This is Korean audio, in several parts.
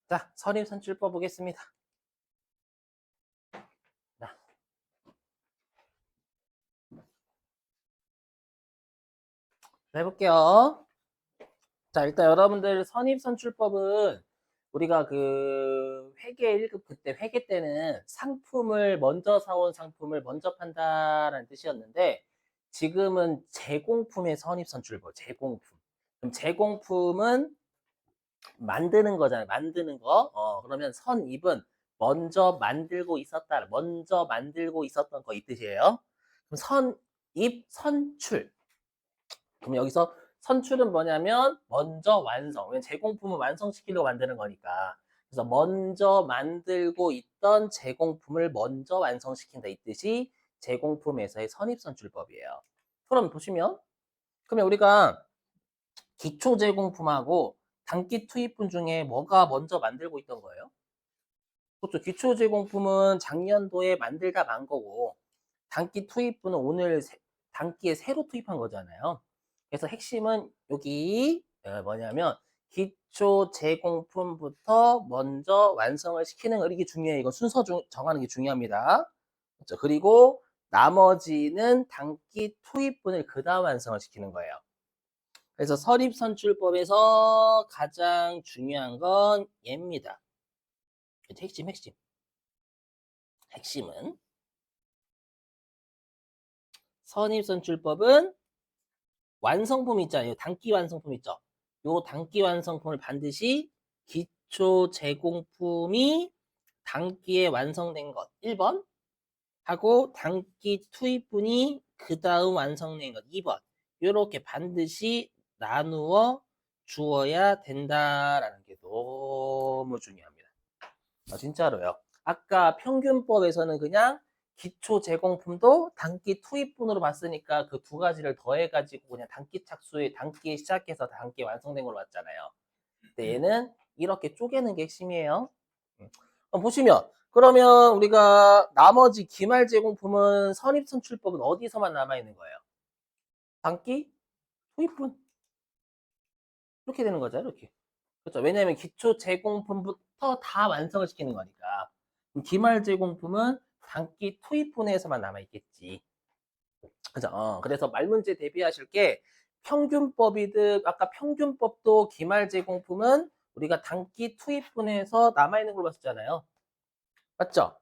자, 선입선출법 보겠습니다. 자, 해볼게요. 자, 일단 여러분들 선입선출법은 우리가 그 회계 1급 그때 회계 때는 상품을 먼저 사온 상품을 먼저 판다라는 뜻이었는데 지금은 제공품의 선입선출법, 제공품. 그럼 제공품은 만드는 거잖아요. 만드는 거. 그러면 선입은 먼저 만들고 있었던 거 이 뜻이에요. 그럼 선입, 선출. 그럼 여기서 선출은 뭐냐면 먼저 완성. 왜냐면 제공품을 완성시키려고 만드는 거니까. 그래서 먼저 만들고 있던 제공품을 먼저 완성시킨다 이 뜻이 제공품에서의 선입선출법이에요. 그럼 보시면 그러면 우리가 기초 제공품하고 단기 투입품 중에 뭐가 먼저 만들고 있던 거예요? 그렇죠. 기초 제공품은 작년도에 만들다 만 거고 단기 투입분은 단기에 새로 투입한 거잖아요. 그래서 핵심은 여기 뭐냐면 기초 제공품부터 먼저 완성을 시키는 거 이게 중요해요. 이거 정하는 게 중요합니다. 그렇죠. 그리고 나머지는 단기 투입분을 그 다음 완성을 시키는 거예요. 그래서 설립선출법에서 가장 중요한 건 얘입니다. 핵심. 핵심은 선입선출법은 완성품 있잖아요. 단기 완성품 있죠. 요 단기 완성품을 반드시 기초 제공품이 단기에 완성된 것 1번 하고 단기 투입분이 그 다음 완성된 것 2번 이렇게 반드시 나누어 주어야 된다라는 게 너무 중요합니다. 진짜로요. 아까 평균법에서는 그냥 기초 제공품도 단기 투입분으로 봤으니까 그 두 가지를 더해가지고 그냥 단기에 시작해서 단기에 완성된 걸로 봤잖아요. 근데 얘는 이렇게 쪼개는 게 핵심이에요. 보시면 그러면 우리가 나머지 기말 제공품은 선입선출법은 어디서만 남아있는 거예요? 단기 투입분 이렇게 되는 거죠. 이렇게. 그렇죠. 왜냐하면 기초 제공품부터 다 완성을 시키는 거니까. 기말 제공품은 단기 투입분에서만 남아있겠지. 그죠? 그래서 말문제 대비하실 게 평균법이든 아까 평균법도 기말 제공품은 우리가 단기 투입분에서 남아있는 걸 봤었잖아요. 맞죠?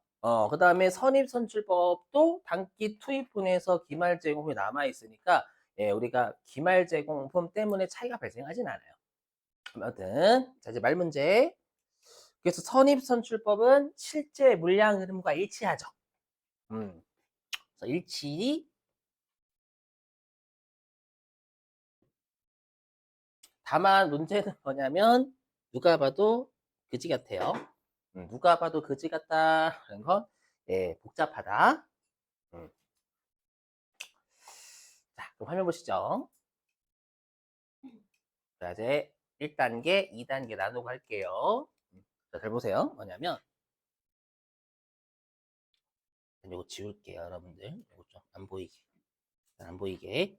그 다음에 선입선출법도 단기 투입분에서 기말 제공품이 남아있으니까 예, 우리가 기말 제공품 때문에 차이가 발생하진 않아요. 아무튼 자 이제 말문제. 그래서 선입선출법은 실제 물량 흐름과 일치하죠. 그래서 일치. 다만 문제는 뭐냐면 누가 봐도 그지 같아요. 누가 봐도 그지 같다는 건 예, 복잡하다. 음. 자, 그럼 화면 보시죠. 자, 이제 1단계, 2단계 나누고 할게요. 자, 잘 보세요. 뭐냐면 이거 지울게요, 여러분들. 이거 좀 안 보이게. 안 보이게.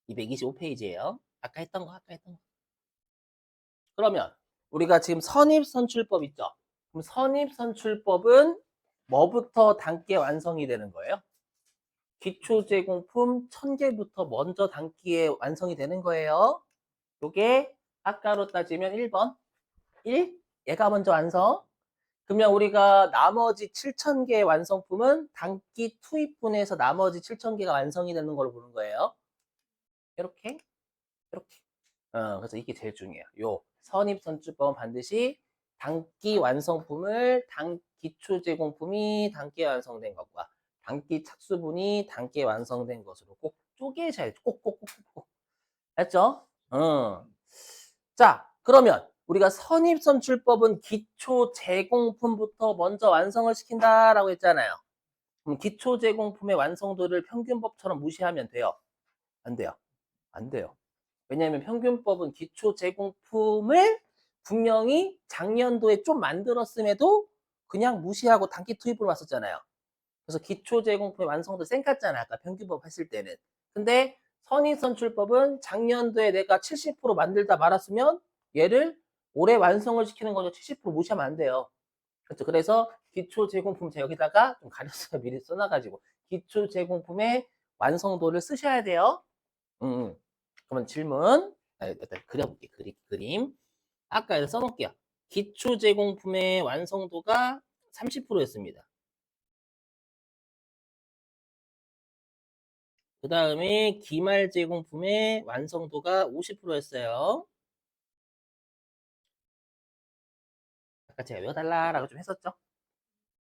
225페이지예요. 아까 했던 거. 그러면 우리가 지금 선입선출법 있죠? 그럼 선입선출법은 뭐부터 단기에 완성이 되는 거예요? 기초 제공품 1000개부터 먼저 단기에 완성이 되는 거예요. 요게 아까로 따지면 1번. 1, 얘가 먼저 완성. 그러면 우리가 나머지 7000개의 완성품은 단기 투입분에서 나머지 7000개가 완성이 되는 걸로 보는 거예요. 이렇게, 이렇게. 그래서 이게 제일 중요해요. 요 선입선출법은 반드시 단기 완성품을 기초 제공품이 단기에 완성된 것과 단기 착수분이 단기에 완성된 것으로 꼭 쪼개셔야 돼. 꼭꼭꼭꼭. 알죠? 자, 그러면 우리가 선입선출법은 기초 제공품부터 먼저 완성을 시킨다라고 했잖아요. 그럼 기초 제공품의 완성도를 평균법처럼 무시하면 돼요? 안 돼요? 안 돼요. 왜냐하면 평균법은 기초 제공품을 분명히 작년도에 좀 만들었음에도 그냥 무시하고 단기 투입으로 왔었잖아요. 그래서 기초 제공품의 완성도 쌩 깠잖아. 아까 평균법 했을 때는. 근데 선입선출법은 작년도에 내가 70% 만들다 말았으면 얘를 올해 완성을 시키는 거죠. 70% 무시하면 안 돼요. 그렇죠. 그래서 기초 제공품 제가 여기다가 좀 가렸어요. 미리 써놔가지고 기초 제공품의 완성도를 쓰셔야 돼요. 그러면 질문 일단 그려볼게요. 그림 아까 써놓을게요. 기초 제공품의 완성도가 30%였습니다. 그 다음에 기말 제공품의 완성도가 50%였어요. 아까 제가 외워달라라고 좀 했었죠.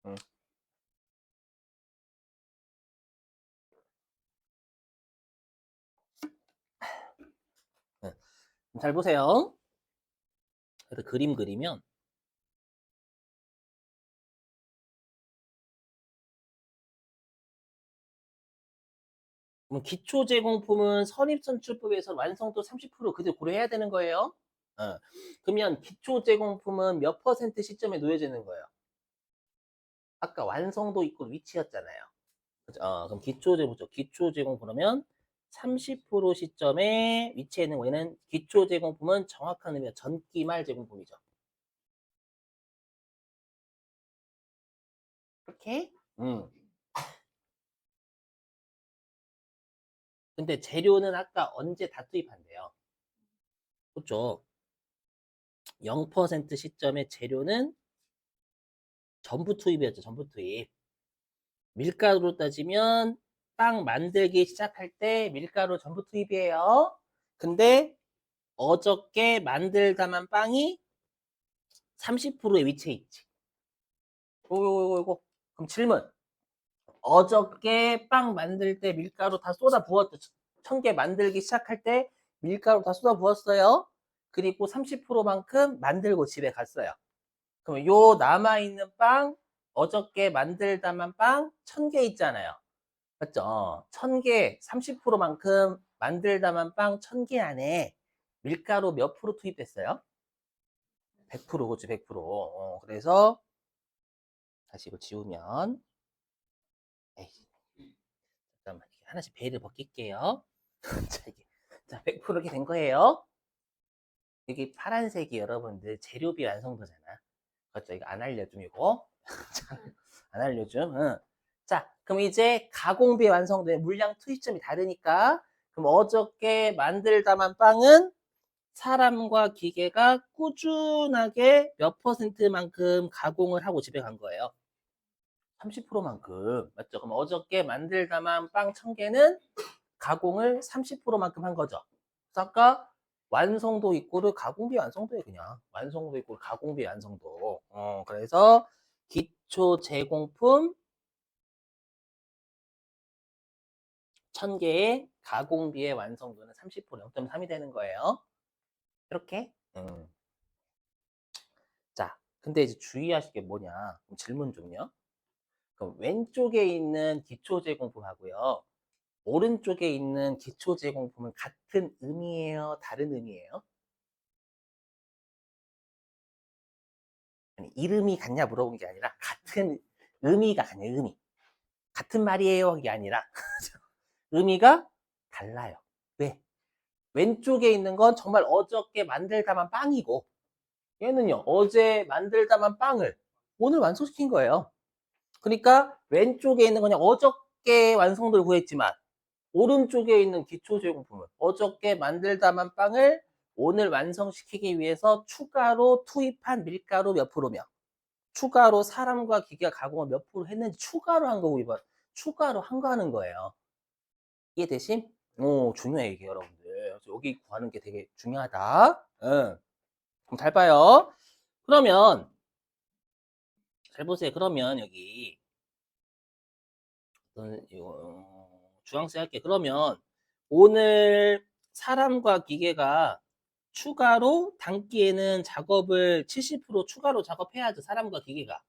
음. 잘 보세요. 그래서 그림 그리면 그럼 기초 제공품은 선입선출법에서 완성도 30% 그대로 고려해야 되는 거예요. 그러면 기초 제공품은 몇 퍼센트 시점에 놓여지는 거예요? 아까 완성도 있고 위치였잖아요. 그죠? 그럼 기초 제공품, 기초 제공 그러면 30% 시점에 위치해 있는 거에는 기초 제공품은 정확한 의미가 전기말 제공품이죠. 이렇게. 근데 재료는 아까 언제 다 투입한대요? 그렇죠. 0% 시점의 재료는 전부 투입이었죠. 전부 투입. 밀가루로 따지면 빵 만들기 시작할 때 밀가루 전부 투입이에요. 근데 어저께 만들다만 빵이 30%에 위치해 있지. 요거. 그럼 질문. 어저께 빵 만들 때 밀가루 다 쏟아 부었죠. 1000개 만들기 시작할 때 밀가루 다 쏟아 부었어요. 그리고 30%만큼 만들고 집에 갔어요. 그럼 요 남아있는 빵, 어저께 만들다만 빵 1000개 있잖아요. 맞죠? 1000개, 30%만큼 만들다만 빵 1000개 안에 밀가루 몇 프로 투입했어요? 100%, 그렇지, 100%. 그래서 다시 이거 지우면, 에이, 잠깐만, 하나씩 베일을 벗길게요. 자, 이게, 자, 100% 이렇게 된 거예요. 이게 파란색이 여러분들 재료비 완성도잖아. 그렇죠? 이거 안 알려줌, 이거. 안 알려줌. 응. 자, 그럼 이제 가공비 완성도의 물량 투입점이 다르니까, 그럼 어저께 만들다만 빵은 사람과 기계가 꾸준하게 몇 퍼센트만큼 가공을 하고 집에 간 거예요. 30%만큼. 맞죠? 그럼 어저께 만들다만 빵 1000개는 가공을 30%만큼 한 거죠. 그래서 아까 완성도 이꼬르 가공비 완성도에 그냥. 완성도 이꼬르 가공비 완성도. 그래서 기초 제공품 1000개의 가공비의 완성도는 30% 0.3이 되는 거예요. 이렇게. 자, 근데 이제 주의하실 게 뭐냐? 질문 좀요. 그럼 왼쪽에 있는 기초 제공품하고요. 오른쪽에 있는 기초 제공품은 같은 의미예요? 다른 의미예요? 아니, 이름이 같냐 물어본 게 아니라 같은 의미가 같냐, 의미. 같은 말이에요? 이게 아니라 의미가 달라요. 왜? 왼쪽에 있는 건 정말 어저께 만들다만 빵이고 얘는요, 어제 만들다만 빵을 오늘 완성시킨 거예요. 그러니까 왼쪽에 있는 그냥 어저께 완성도를 구했지만 오른쪽에 있는 기초 제공품은 어저께 만들다만 빵을 오늘 완성시키기 위해서 추가로 투입한 밀가루 몇 프로며 추가로 사람과 기계가 가공을 몇 프로 했는지 추가로 한 거고 이번 추가로 한 거 하는 거예요. 이해되심? 오, 중요해 이게 여러분들. 그래서 여기 구하는 게 되게 중요하다. 응. 그럼 잘 봐요. 그러면 잘 보세요. 그러면 여기 주황색 할게. 그러면 오늘 사람과 기계가 추가로 단기에는 작업을 70% 추가로 작업해야죠. 사람과 기계가.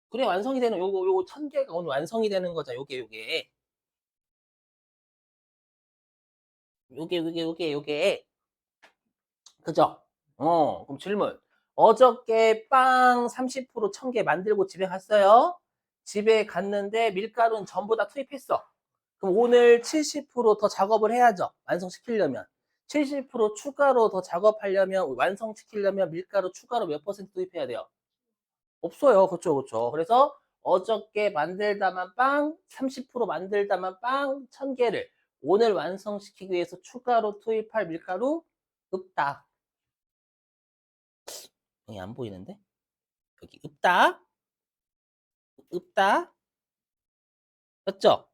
그래 완성이 되는 요거 1000개가 오늘 완성이 되는 거죠. 요게. 그죠? 그럼 질문. 어저께 빵 30% 1000개 만들고 집에 갔어요. 집에 갔는데 밀가루는 전부 다 투입했어. 그럼 오늘 70%더 작업을 해야죠. 완성시키려면. 70% 추가로 더 작업하려면 완성시키려면 밀가루 추가로 몇 퍼센트 투입해야 돼요? 없어요. 그쵸, 그쵸. 그래서 어저께 만들다만 빵, 30% 만들다만 빵 1000개를 오늘 완성시키기 위해서 추가로 투입할 밀가루 없다. 여기 안 보이는데? 여기 없다. 없다. 맞죠?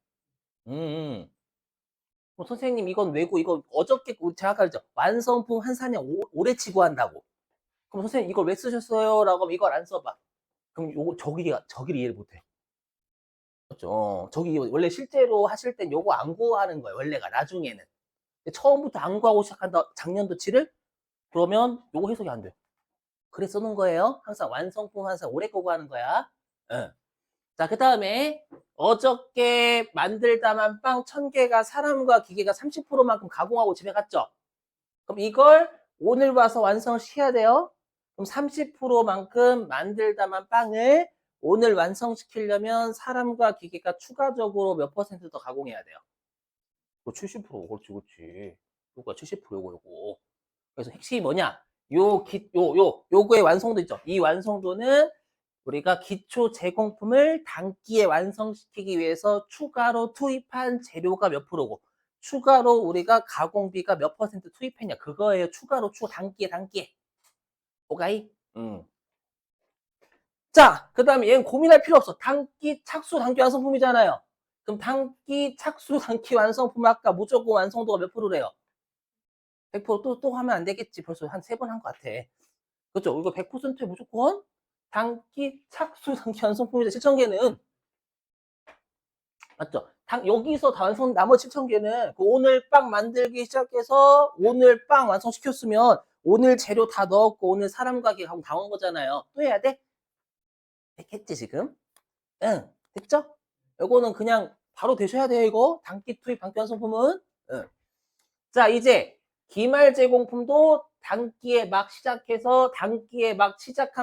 선생님 이건 왜고 이거 어저께 우리 제가 아까 그랬죠. 완성품 한 사냥 오래 치고 한다고. 그럼 선생님 이걸 왜 쓰셨어요? 라고 하면 이걸 안 써봐. 그럼 요거 저기를 이해를 못해. 그렇죠. 저기 원래 실제로 하실 땐 요거 안 구하는 거예요. 원래가 나중에는. 근데 처음부터 안 구하고 시작한다. 작년도치를 그러면 요거 해석이 안 돼요. 그래 써놓은 거예요. 항상 완성품 항상 오래 거고 하는 거야. 응. 자, 그 다음에 어저께 만들다만 빵 1000개가 사람과 기계가 30%만큼 가공하고 집에 갔죠. 그럼 이걸 오늘 와서 완성을 시켜야 돼요. 그럼 30%만큼 만들다만 빵을 오늘 완성시키려면 사람과 기계가 추가적으로 몇 퍼센트 더 가공해야 돼요? 70%. 그렇지, 그렇지. 요거가 70% 요거. 그래서 핵심이 뭐냐? 요거의 완성도 있죠. 이 완성도는 우리가 기초 제공품을 단기에 완성시키기 위해서 추가로 투입한 재료가 몇 프로고, 추가로 우리가 가공비가 몇 퍼센트 투입했냐. 그거예요. 추가로 단기에. 오가이? 자, 그 다음에 얘는 고민할 필요 없어. 단기 완성품이잖아요. 그럼 단기 완성품 아까 무조건 완성도가 몇 프로래요? 100%또 하면 안 되겠지. 벌써 한 3번 한 것 같아. 그렇죠? 이거 100%에 무조건 단기 완성품이다. 7,000개는. 맞죠? 여기서 다 나머지 7,000개는 그 오늘 빵 만들기 시작해서 오늘 빵 완성시켰으면 오늘 재료 다 넣었고 오늘 사람과 기계 하고 다 온 거잖아요. 또 해야 돼? 됐겠지, 지금? 응. 됐죠? 요거는 그냥 바로 되셔야 돼요, 이거. 단기 완성품은. 응. 자, 이제 기말 제공품도 단기에 막 시작한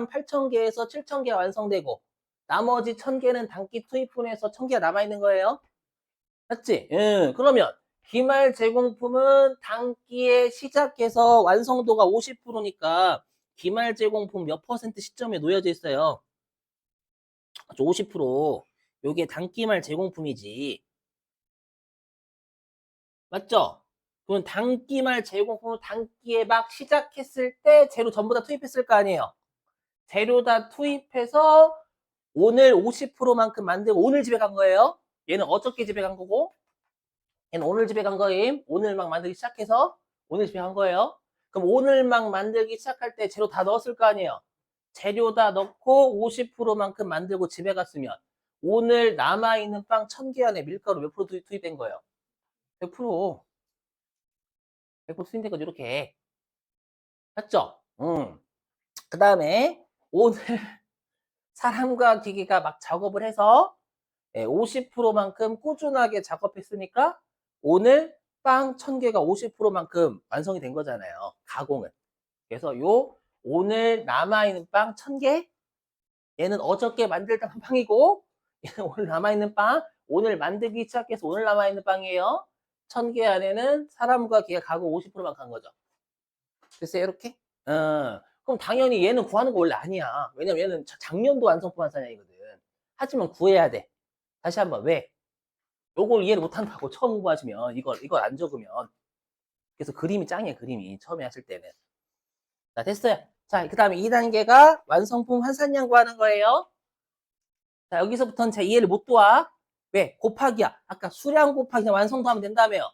8,000개에서 7,000개 완성되고 나머지 1,000개는 단기 투입분해서 1,000개가 남아있는 거예요. 맞지? 그러면 기말 제공품은 단기에 시작해서 완성도가 50%니까 기말 제공품 몇 퍼센트 시점에 놓여져 있어요? 50%. 요게 단기말 제공품이지. 맞죠? 그럼 단기말 제공품을 단기에 막 시작했을 때 재료 전부 다 투입했을 거 아니에요? 재료 다 투입해서 오늘 50%만큼 만들고 오늘 집에 간 거예요. 얘는 어저께 집에 간 거고 얘는 오늘 집에 간 거임. 오늘 막 만들기 시작해서 오늘 집에 간 거예요. 그럼 오늘 막 만들기 시작할 때 재료 다 넣었을 거 아니에요? 재료 다 넣고 50%만큼 만들고 집에 갔으면 오늘 남아있는 빵 1,000개 안에 밀가루 몇 프로 투입된 거예요? 100%. 100% 투입된 거죠, 이렇게. 맞죠? 그 다음에 오늘 사람과 기계가 막 작업을 해서 50%만큼 꾸준하게 작업했으니까 오늘 빵 1,000개가 50%만큼 완성이 된 거잖아요. 가공은. 그래서 오늘 남아있는 빵 1,000개 얘는 어저께 만들던 빵이고 얘는 오늘 남아있는 빵 오늘 만들기 시작해서 오늘 남아있는 빵이에요. 1,000개 안에는 사람과 기계 가공 50%만 간 거죠. 됐어요? 이렇게? 그럼 당연히 얘는 구하는 거 원래 아니야. 왜냐면 얘는 작년도 완성품 한 사냥이거든. 하지만 구해야 돼. 다시 한번 왜? 요걸 이해를 못한다고 처음 공부하시면 이걸 안 적으면 그래서 그림이 짱이에요. 그림이 처음에 하실 때는. 자, 됐어요. 자, 그 다음에 2단계가 완성품 환산량 구하는 거예요. 자, 여기서부터는 제 이해를 못 도와. 왜? 곱하기야. 아까 수량 곱하기 완성도 하면 된다며요.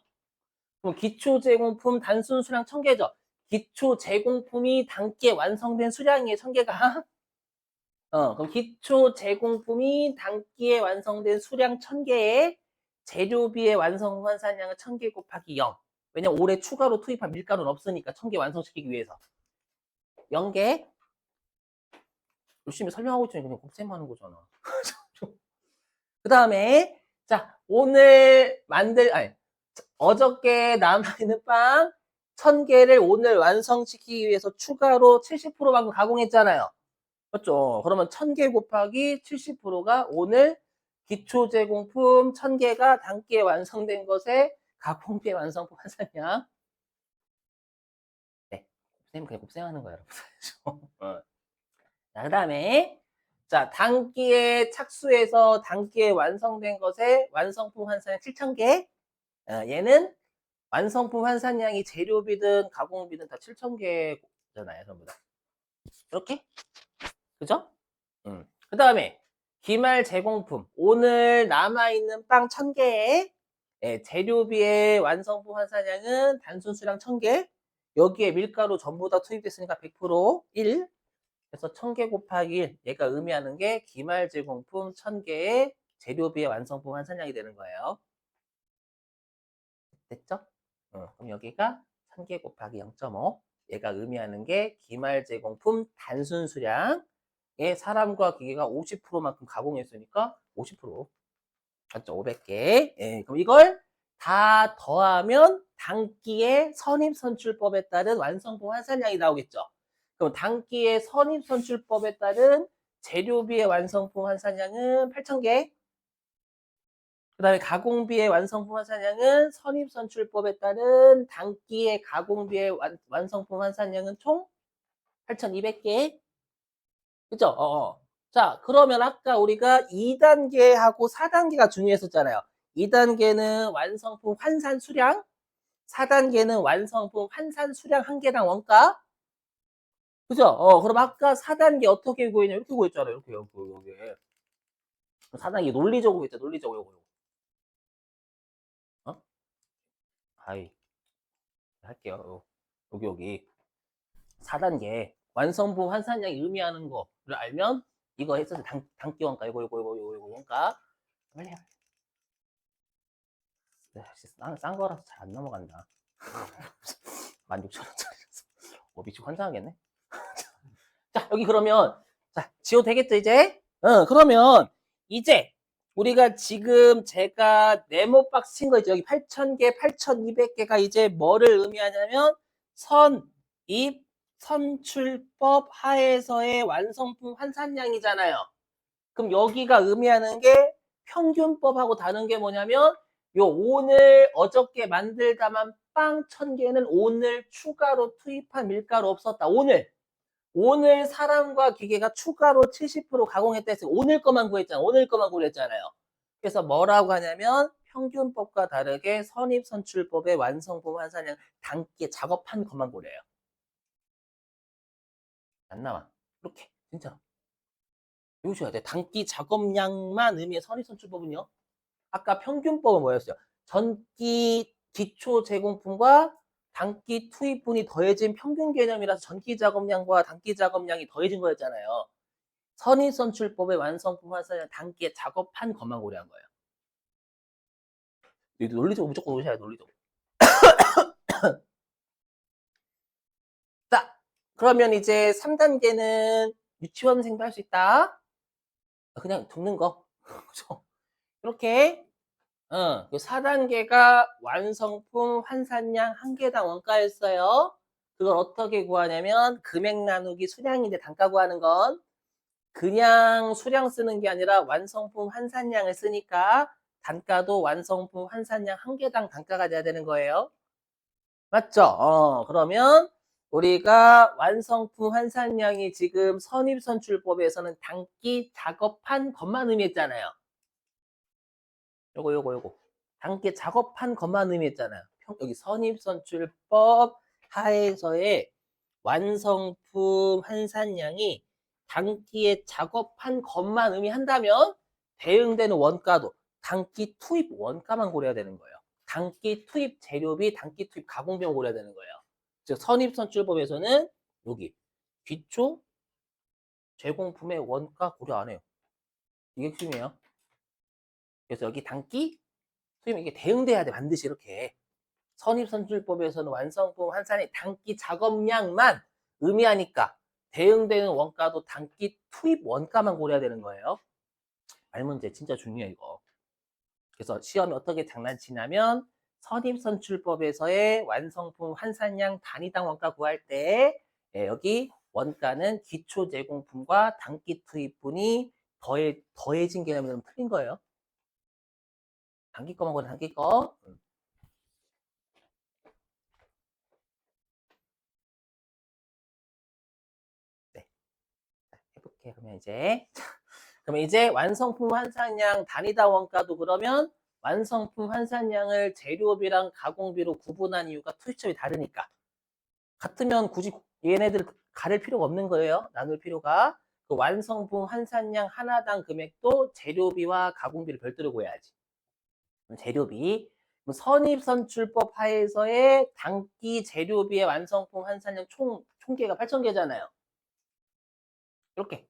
그럼 기초 제공품 단순 수량 1,000개죠. 기초 제공품이 단기에 완성된 수량이에요. 1,000개가. 그럼 기초 제공품이 단기에 완성된 수량 1,000개에 재료비의 완성 환산량은 1,000개 곱하기 0. 왜냐면 올해 추가로 투입한 밀가루는 없으니까 1,000개 완성시키기 위해서. 0개. 열심히 설명하고 있더니 그냥 곱셈 하는 거잖아. 그 다음에 자 어저께 남아있는 빵 1,000개를 오늘 완성시키기 위해서 추가로 70%만큼 가공했잖아요. 맞죠? 그러면 1,000개 곱하기 70%가 오늘 기초 제공품 1,000개가 단기에 완성된 것에 가공비의 완성품 환산량. 선생님 그냥 곱셈하는 거야, 여러분. 어. 자, 그다음에 자, 단기의 착수에서 단기에 완성된 것의 완성품 환산량 7,000개. 얘는 완성품 환산량이 재료비든 가공비든 다 7,000개잖아요, 전부 다. 이렇게? 그죠? 그다음에 기말 제공품. 오늘 남아있는 빵 1,000개에 재료비의 완성품 환산량은 단순 수량 1,000개. 여기에 밀가루 전부 다 투입됐으니까 100% 1. 그래서 1,000개 곱하기 1. 얘가 의미하는 게 기말 제공품 1,000개의 재료비의 완성품 환산량이 되는 거예요. 됐죠? 그럼 여기가 1,000개 곱하기 0.5. 얘가 의미하는 게 기말 제공품 단순 수량에 사람과 기계가 50%만큼 가공했으니까 50%. 맞죠? 500개. 예, 그럼 이걸 다 더하면 단기의 선입선출법에 따른 완성품 환산량이 나오겠죠. 그럼 단기의 선입선출법에 따른 재료비의 완성품 환산량은 8,000개. 그 다음에 가공비의 완성품 환산량은 선입선출법에 따른 단기의 가공비의 완성품 환산량은 총 8,200개. 그죠? 자, 그러면 아까 우리가 2단계하고 4단계가 중요했었잖아요. 2단계는 완성품 환산 수량, 4단계는 완성품 환산 수량 한 개당 원가. 그죠? 그럼 아까 4단계 어떻게 구했냐? 이렇게 구했잖아요. 이렇게, 여기. 4단계 논리적으로 했죠. 논리적으로. 요거. 아이, 할게요. 여기. 4단계. 완성품 환산량이 의미하는 거를 알면 이거 했었어요. 단기 원가, 이거 원가. 빨리 해. 나는 싼 거라서 잘 안 넘어간다. 16,000원짜리라서. 미치고 환장하겠네. 자, 여기 그러면, 자, 지워도 되겠죠, 이제? 그러면, 이제, 우리가 지금 제가 네모 박스 친 거 있죠? 여기 8,000개, 8,200개가 이제 뭐를 의미하냐면, 선입, 선출법 하에서의 완성품 환산량이잖아요. 그럼 여기가 의미하는 게 평균법하고 다른 게 뭐냐면 요 오늘 어저께 만들다만 빵 1,000개는 오늘 추가로 투입한 밀가루 없었다. 오늘 사람과 기계가 추가로 70% 가공했다 했어요. 오늘 것만 구했잖아. 오늘 것만 구했잖아요. 그래서 뭐라고 하냐면 평균법과 다르게 선입선출법의 완성품 환산량 단기에 작업한 것만 고려해요. 안 나와. 이렇게 진짜 배우셔야 돼. 단기 작업량만 의미의 선입선출법은요. 아까 평균법은 뭐였어요? 전기 기초 제공품과 단기 투입분이 더해진 평균 개념이라서 전기 작업량과 단기 작업량이 더해진 거였잖아요. 선입선출법의 완성품 환산량 단기에 작업한 것만 고려한 거예요. 논리적으로 무조건 오셔야 돼요. 논리적으로. 자, 그러면 이제 3단계는 유치원생도 할 수 있다. 그냥 듣는 거. 그죠? 이렇게 4단계가 완성품 환산량 한 개당 원가였어요. 그걸 어떻게 구하냐면 금액 나누기 수량인데 단가 구하는 건 그냥 수량 쓰는 게 아니라 완성품 환산량을 쓰니까 단가도 완성품 환산량 한 개당 단가가 돼야 되는 거예요. 맞죠? 그러면 우리가 완성품 환산량이 지금 선입선출법에서는 단기 작업한 것만 의미했잖아요. 요거. 함께 작업한 것만 의미했잖아요. 여기 선입선출법 하에서의 완성품 환산량이 단기에 작업한 것만 의미한다면 대응되는 원가도 단기 투입 원가만 고려해야 되는 거예요. 단기 투입 재료비, 단기 투입 가공비만 고려해야 되는 거예요. 즉 선입선출법에서는 여기 기초 제공품의 원가 고려 안 해요. 이게 핵심이에요. 그래서 여기 단기 선생님 이게 대응돼야 돼. 반드시 이렇게. 선입선출법에서는 완성품 환산의 단기 작업량만 의미하니까 대응되는 원가도 단기 투입 원가만 고려해야 되는 거예요. 말 문제 진짜 중요해 이거. 그래서 시험이 어떻게 장난치냐면 선입선출법에서의 완성품 환산량 단위당 원가 구할 때 여기 원가는 기초 제공품과 단기 투입분이 더해진 개념으로 틀린 거예요. 단기 거만 보자 단기 거. 오케이, 그러면 이제 완성품 환산량 단위당 원가도 그러면 완성품 환산량을 재료비랑 가공비로 구분한 이유가 투입점이 다르니까. 같으면 굳이 얘네들 가릴 필요가 없는 거예요. 나눌 필요가. 그 완성품 환산량 하나당 금액도 재료비와 가공비를 별도로 구해야지. 재료비. 선입선출법 하에서의 단기 재료비의 완성품 환산량 총계가 8,000개잖아요. 이렇게.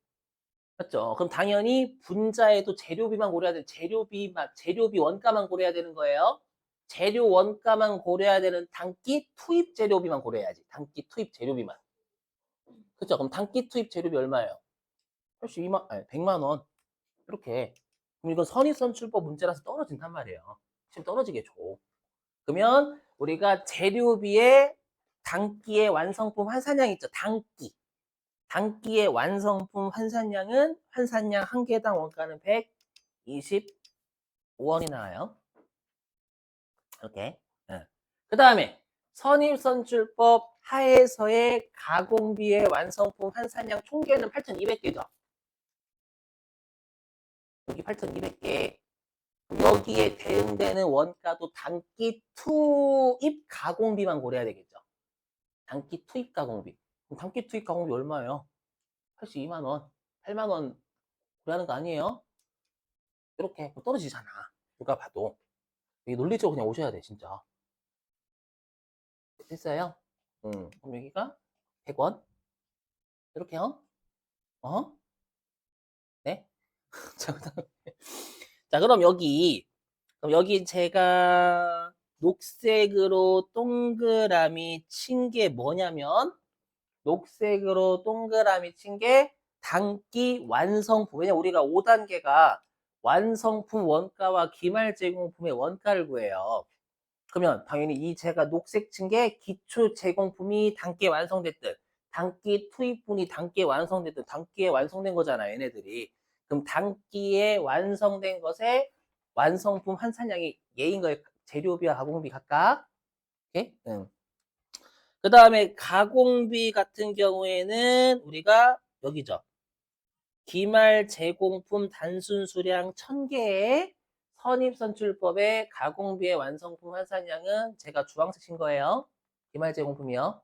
맞죠? 그럼 당연히 분자에도 재료비만 고려해야 돼. 재료비 원가만 고려해야 되는 거예요. 재료 원가만 고려해야 되는 단기 투입 재료비만 고려해야지. 단기 투입 재료비만. 그죠? 그럼 단기 투입 재료비 얼마예요? 100만 원. 이렇게. 그럼 이건 선입선출법 문제라서 떨어진단 말이에요. 지금 떨어지게 줘. 그러면 우리가 재료비의 단기의 완성품 환산량 있죠? 단기의 완성품 환산량 한 개당 원가는 125원이 나와요. 이렇게. 그 다음에 선입선출법 하에서의 가공비의 완성품 환산량 총계는 8,200개죠. 여기 8,200개. 여기에 대응되는 원가도 단기 투입 가공비만 고려해야 되겠죠. 단기 투입 가공비. 그럼 단기 투입 가공비 얼마예요? 82만 원, 8만 원 고려하는 거 아니에요? 이렇게 떨어지잖아. 누가 봐도. 이 논리적으로 그냥 오셔야 돼, 진짜. 됐어요? 그럼 여기가 100원? 이렇게요? 어? 네? 자, 그럼 여기 제가 녹색으로 동그라미 친 게 뭐냐면, 녹색으로 동그라미 친 게 단기 완성품. 왜냐면 우리가 5단계가 완성품 원가와 기말 제공품의 원가를 구해요. 그러면 당연히 이 제가 녹색 친 게 기초 제공품이 단기에 완성됐든 단기 투입분이 단기에 완성됐든 단기에 완성된 거잖아요, 얘네들이. 그럼 단기에 완성된 것에 완성품 환산량이 얘인 거예요. 재료비와 가공비 각각. 오케이? 응. 그 다음에 가공비 같은 경우에는 우리가 여기죠. 기말 제공품 단순 수량 1000개의 선입선출법의 가공비의 완성품 환산량은 제가 주황색 친 거예요. 기말 제공품이요.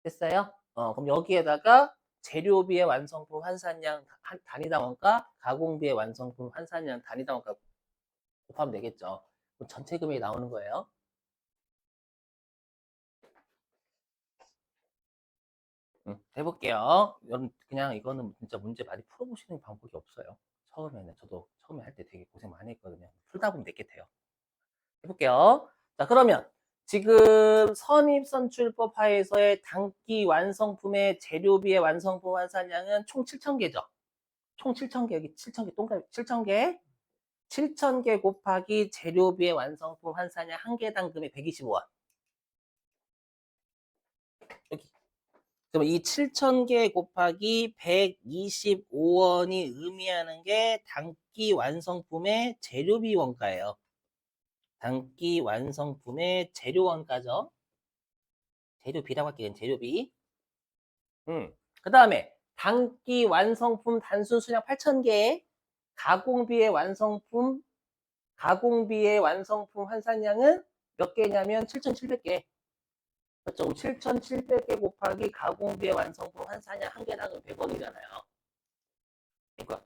됐어요? 그럼 여기에다가 재료비의 완성품 환산량 단위당 원가, 가공비의 완성품 환산량 단위당 원가 곱하면 되겠죠. 그럼 전체 금액이 나오는 거예요. 해볼게요. 그냥 이거는 진짜 문제 많이 풀어보시는 방법이 없어요. 처음에는 저도 처음에 할 때 되게 고생 많이 했거든요. 풀다 보면 되겠대요. 해볼게요. 자, 그러면 지금 선입선출법 하에서의 단기 완성품의 재료비의 완성품 환산량은 총 7,000개죠. 총 7,000개, 여기 7,000개, 동그라미 7,000개. 7,000개 곱하기 재료비의 완성품 환산량 한 개당 금액 125원. 여기. 그럼 이 7,000개 곱하기 125원이 의미하는 게 단기 완성품의 재료비 원가예요. 단기 완성품의 재료 원가죠. 재료비라고 할게요. 재료비. 그 다음에 단기 완성품 단순 수량 8,000개, 가공비의 완성품 환산량은 몇 개냐면 7,700개. 그렇죠. 7,700개 곱하기 가공비의 완성품 환산량 한 개당은 100원이잖아요. 그러니까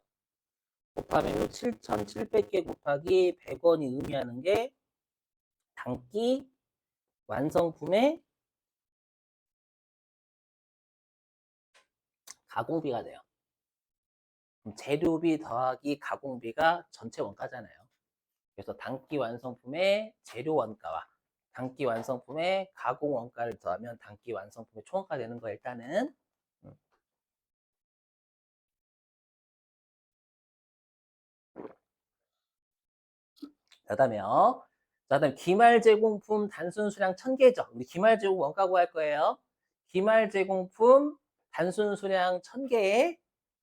곱하면 7,700개 곱하기 100원이 의미하는 게 단기 완성품의 가공비가 돼요. 재료비 더하기 가공비가 전체 원가잖아요. 그래서 단기 완성품의 재료 원가와 단기 완성품의 가공 원가를 더하면 단기 완성품의 총원가 되는 거예요, 일단은. 그다음에요. 그다음 기말 제공품 단순 수량 1000개죠. 우리 기말 제공 원가 구할 거예요. 기말 제공품 단순 수량 1000개에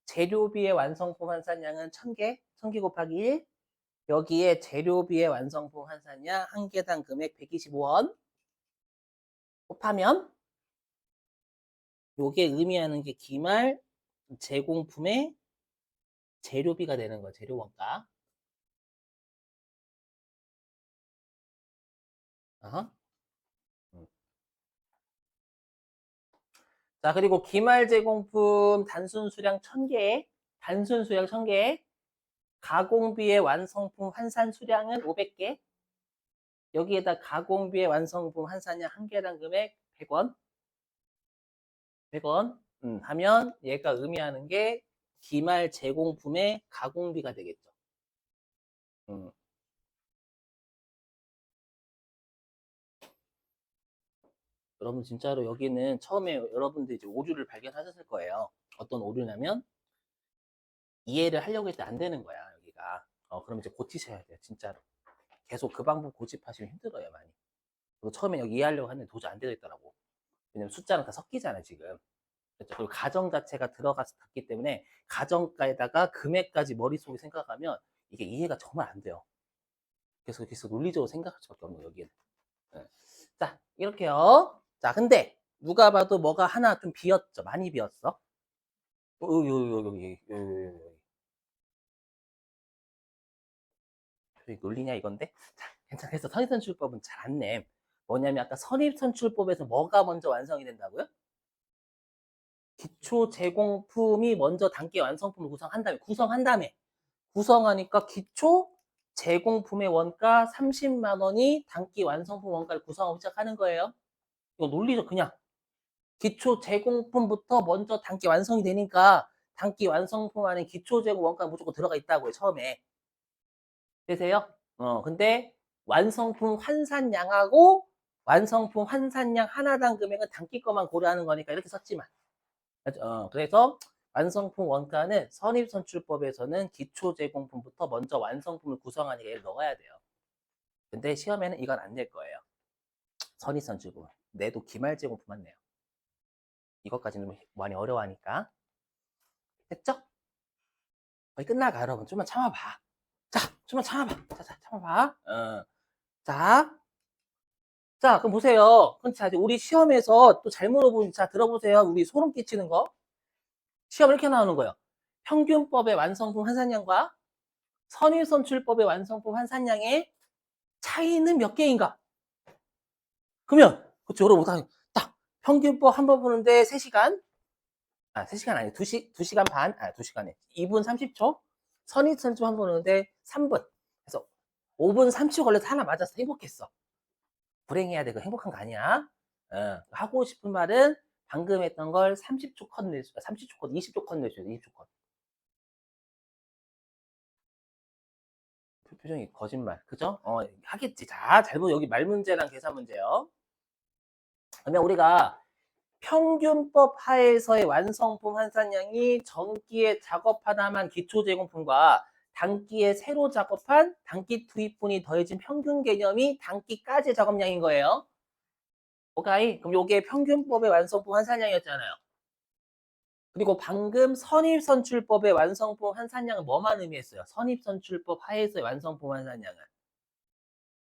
재료비의 완성품 환산량은 1000개, 1000개 곱하기 1. 여기에 재료비의 완성품 환산량 한 개당 금액 125원 곱하면 요게 의미하는 게 기말 제공품의 재료비가 되는 거야. 재료 원가. 어? 음. 자, 그리고 기말 제공품 단순 수량 1000개, 단순 수량 1000개, 가공비의 완성품 환산 수량은 500개, 여기에다 가공비의 완성품 환산량 1개당 금액 100원, 100원 하면 얘가 의미하는 게 기말 제공품의 가공비가 되겠죠. 음. 여러분 진짜로 여기는 처음에 여러분들 이제 오류를 발견하셨을 거예요. 어떤 오류냐면 이해를 하려고 했을 때 안 되는 거야 여기가. 그럼 이제 고치셔야 돼요 진짜로. 계속 그 방법 고집하시면 힘들어요 많이. 그리고 처음에 여기 이해하려고 하는데 도저히 안 되겠더라고. 왜냐면 숫자랑 다 섞이잖아요 지금. 그렇죠? 그리고 가정 자체가 들어갔기 때문에 가정가에다가 금액까지 머릿속에 생각하면 이게 이해가 정말 안 돼요. 계속 논리적으로 생각할 수밖에 없는 여기는. 네. 자 이렇게요. 자 근데 누가 봐도 뭐가 하나 좀 비었죠. 많이 비었어. 여기 논리냐 이건데? 자, 괜찮아. 그래서 선입선출법은 잘 안 내. 뭐냐면 아까 선입선출법에서 뭐가 먼저 완성이 된다고요? 기초 제공품이 먼저 단계 완성품을 구성한 다음에 구성하니까 기초 제공품의 원가 30만 원이 단기 완성품 원가를 구성하고 시작하는 거예요. 이거 논리죠, 그냥. 기초 제공품부터 먼저 단기 완성이 되니까 단기 완성품 안에 기초 제공 원가 무조건 들어가 있다고요, 처음에. 되세요? 근데 완성품 환산량하고 완성품 환산량 하나당 금액은 단기 거만 고려하는 거니까 이렇게 썼지만. 그래서 완성품 원가는 선입선출법에서는 기초 제공품부터 먼저 완성품을 구성하니까 얘를 넣어야 돼요. 근데 시험에는 이건 안 낼 거예요. 선입선출법. 내도 기말 제공품만 내요. 이것까지는 많이 어려워하니까. 됐죠? 거의 끝나가 여러분. 좀만 참아봐. 자, 좀만 참아봐. 자, 참아봐. 자, 자, 그럼 보세요. 그럼 자, 우리 시험에서 또 잘 물어보니, 자, 들어보세요. 우리 소름 끼치는 거. 시험 이렇게 나오는 거예요. 평균법의 완성품 환산량과 선의선출법의 완성품 환산량의 차이는 몇 개인가? 그러면, 그쵸, 여러분, 딱, 평균법 한 번 보는데 3시간? 3시간 아니에요. 2시간 반? 2시간에. 2분 30초? 선의선출 한 번 보는데 3분. 그래서 5분 30초 걸려서 하나 맞았어. 행복했어. 불행해야 돼. 그 행복한 거 아니야. 하고 싶은 말은 방금 했던 걸 30초 컷 내줘. 30초 컷, 20초 컷 내줘야 돼. 20초 컷. 표정이 거짓말. 그죠? 하겠지. 자, 잘 보면 여기 말 문제랑 계산 문제요. 그러면 우리가 평균법 하에서의 완성품 환산량이 전기에 작업하다만 기초 제공품과 단기에 새로 작업한 단기 투입분이 더해진 평균 개념이 단기까지 작업량인 거예요. 오케이? 그럼 요게 평균법의 완성품 환산량이었잖아요. 그리고 방금 선입선출법의 완성품 환산량은 뭐만 의미했어요? 선입선출법 하에서의 완성품 환산량은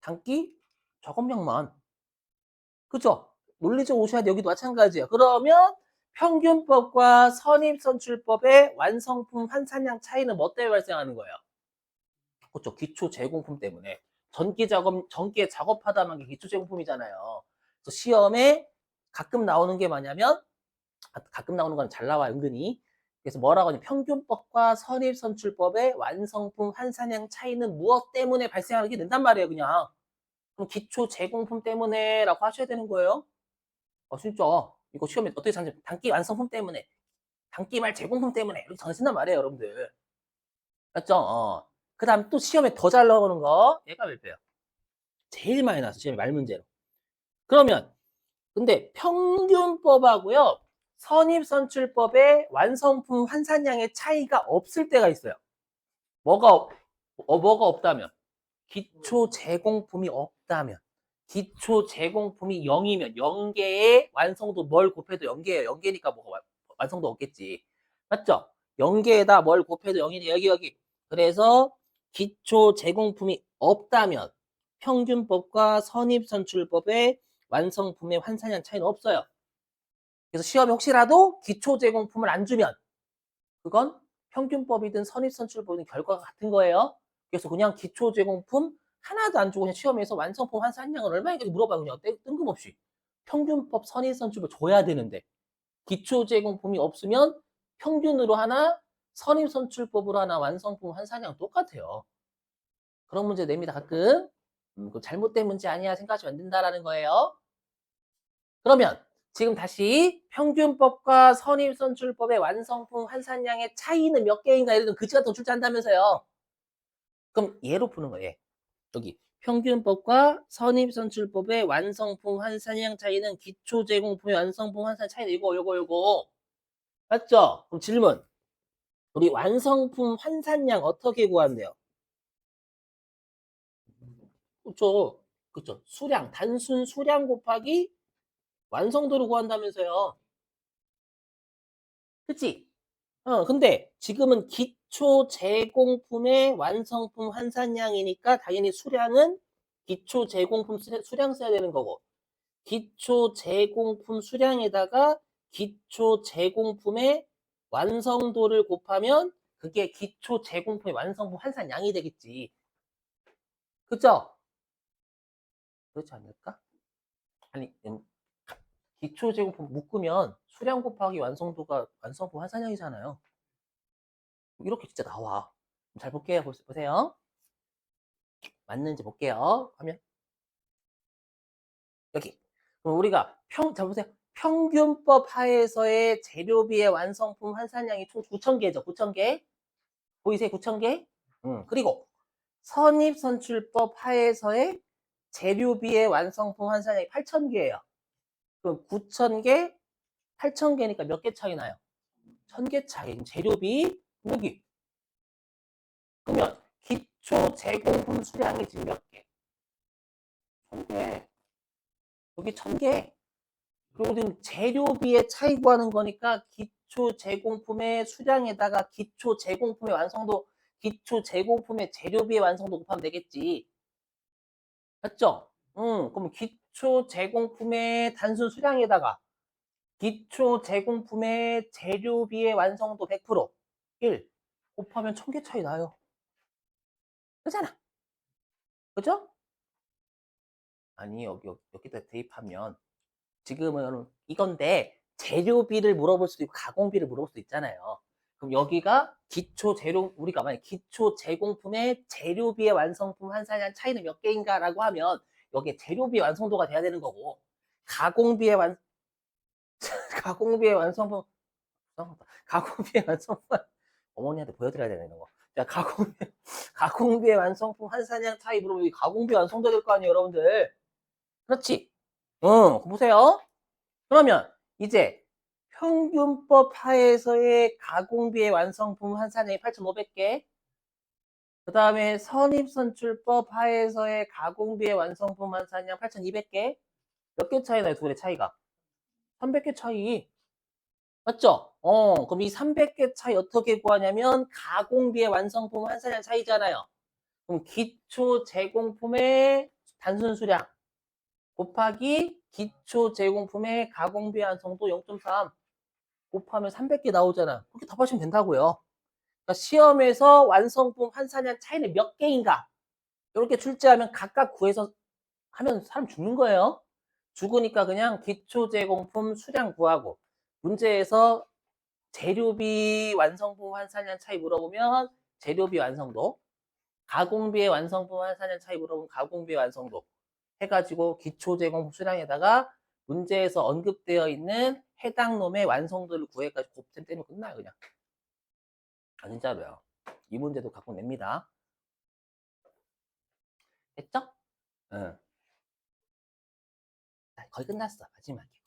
단기 작업량만. 그죠? 논리적 오셔야 돼. 여기도 마찬가지예요. 그러면 평균법과 선입선출법의 완성품 환산량 차이는 뭐 때문에 발생하는 거예요? 그렇죠. 기초 제공품 때문에. 전기에 작업하다만 게 기초 제공품이잖아요. 그래서 시험에 가끔 나오는 게 뭐냐면, 가끔 나오는 건 잘 나와, 은근히. 그래서 뭐라고 하냐면, 평균법과 선입선출법의 완성품 환산량 차이는 무엇 때문에 발생하게 된단 말이에요, 그냥. 그럼 기초 제공품 때문에 라고 하셔야 되는 거예요. 진짜. 이거 시험에 어떻게 찾냐. 단기 완성품 때문에. 단기 말 제공품 때문에. 이렇게 전신단 말이에요, 여러분들. 맞죠? 그 다음 또 시험에 더 잘 나오는 거. 얘가 몇 배요? 제일 많이 나왔어, 시험에 말 문제로. 그러면, 근데 평균법하고요, 선입선출법의 완성품 환산량의 차이가 없을 때가 있어요. 뭐가 없다면? 기초 제공품이 없다면. 기초 제공품이 0이면 0개의 완성도 뭘 곱해도 0개예요. 0개니까 뭐가 완성도 없겠지. 맞죠? 0개에다 뭘 곱해도 0이니 여기. 그래서 기초 제공품이 없다면 평균법과 선입선출법의 완성품의 환산량 차이는 없어요. 그래서 시험에 혹시라도 기초 제공품을 안 주면 그건 평균법이든 선입선출법이든 결과가 같은 거예요. 그래서 그냥 기초제공품 하나도 안 주고 그냥 시험에서 완성품 환산량을 얼마인지 물어봐요. 그냥 뜬금없이. 평균법 선입선출법 줘야 되는데 기초제공품이 없으면 평균으로 하나, 선입선출법으로 하나 완성품 환산량 똑같아요. 그런 문제 냅니다 가끔. 그 잘못된 문제 아니야 생각하시면 안 된다라는 거예요. 그러면 지금 다시 평균법과 선입선출법의 완성품 환산량의 차이는 몇 개인가? 예를 들면 그지 같은 거 출제한다면서요. 그럼 얘로 푸는 거예요. 여기 평균법과 선입선출법의 완성품 환산량 차이는 기초제공품의 완성품 환산 차이는 이거 맞죠? 그럼 질문. 우리 완성품 환산량 어떻게 구한대요? 그쵸? 그쵸? 수량, 단순 수량 곱하기 완성도를 구한다면서요. 그치? 근데 지금은 기초 제공품의 완성품 환산량이니까 당연히 수량은 기초 제공품 수량 써야 되는 거고, 기초 제공품 수량에다가 기초 제공품의 완성도를 곱하면 그게 기초 제공품의 완성품 환산량이 되겠지. 그죠? 그렇지 않을까? 아니, 기초 제공품 묶으면 수량 곱하기 완성도가 완성품 환산량이잖아요. 이렇게 진짜 나와. 잘 볼게요. 보세요. 맞는지 볼게요. 하면 여기. 그럼 우리가 자 보세요. 평균법 하에서의 재료비의 완성품 환산량이 총 9,000개죠. 9,000개. 보이세요? 9,000개. 그리고 선입선출법 하에서의 재료비의 완성품 환산량이 8,000개예요. 그럼 9,000개, 8,000개니까 몇 개 차이 나요? 1,000개 차이. 재료비 여기. 그러면 기초 제공품 수량이 지금 몇 개? 1,000개. 여기 1,000개. 그리고 지금 재료비의 차이 구하는 거니까 기초 제공품의 수량에다가 기초 제공품의 완성도, 기초 제공품의 재료비의 완성도 곱하면 되겠지. 맞죠? 그럼 기초 제공품의 단순 수량에다가 기초 제공품의 재료비의 완성도 100% 1 곱하면 1,000개 차이 나요. 그렇잖아. 그죠? 아니 여기다 대입하면 지금은 이건데 재료비를 물어볼 수도 있고 가공비를 물어볼 수도 있잖아요. 그럼 여기가 기초 재료 우리가 만약 기초 제공품의 재료비의 완성품 환산량 차이는 몇 개인가라고 하면 여기에 재료비 완성도가 돼야 되는 거고 가공비의 가공비의 완성품 가공비의 완성품 어머니한테 보여드려야 되는 거. 자 가공비의 완성품 환산량 차이 물어보면 가공비 완성도 될 거 아니에요, 여러분들. 그렇지? 보세요. 그러면 이제 평균법 하에서의 가공비의 완성품 환산량이 8,500개. 그 다음에 선입선출법 하에서의 가공비의 완성품 환산량 8,200개. 몇 개 차이 나요? 두 개의 차이가. 300개 차이. 맞죠? 그럼 이 300개 차이 어떻게 구하냐면 가공비의 완성품 환산량 차이잖아요. 그럼 기초 제공품의 단순 수량 곱하기 기초 제공품의 가공비 완성도 0.3 곱하면 300개 나오잖아. 그렇게 답하시면 된다고요. 그러니까 시험에서 완성품 환산량 차이는 몇 개인가? 이렇게 출제하면 각각 구해서 하면 사람 죽는 거예요. 죽으니까 그냥 기초 제공품 수량 구하고 문제에서 재료비 완성품 환산량 차이 물어보면 재료비 완성도, 가공비의 완성품 환산량 차이 물어보면 가공비의 완성도 해가지고 기초 제공품 수량에다가 문제에서 언급되어 있는 해당 놈의 완성도를 구해가지고 곱셈 때리면 끝나요 그냥. 아 진짜로요. 이 문제도 갖고 냅니다. 됐죠? 응. 거의 끝났어 마지막에.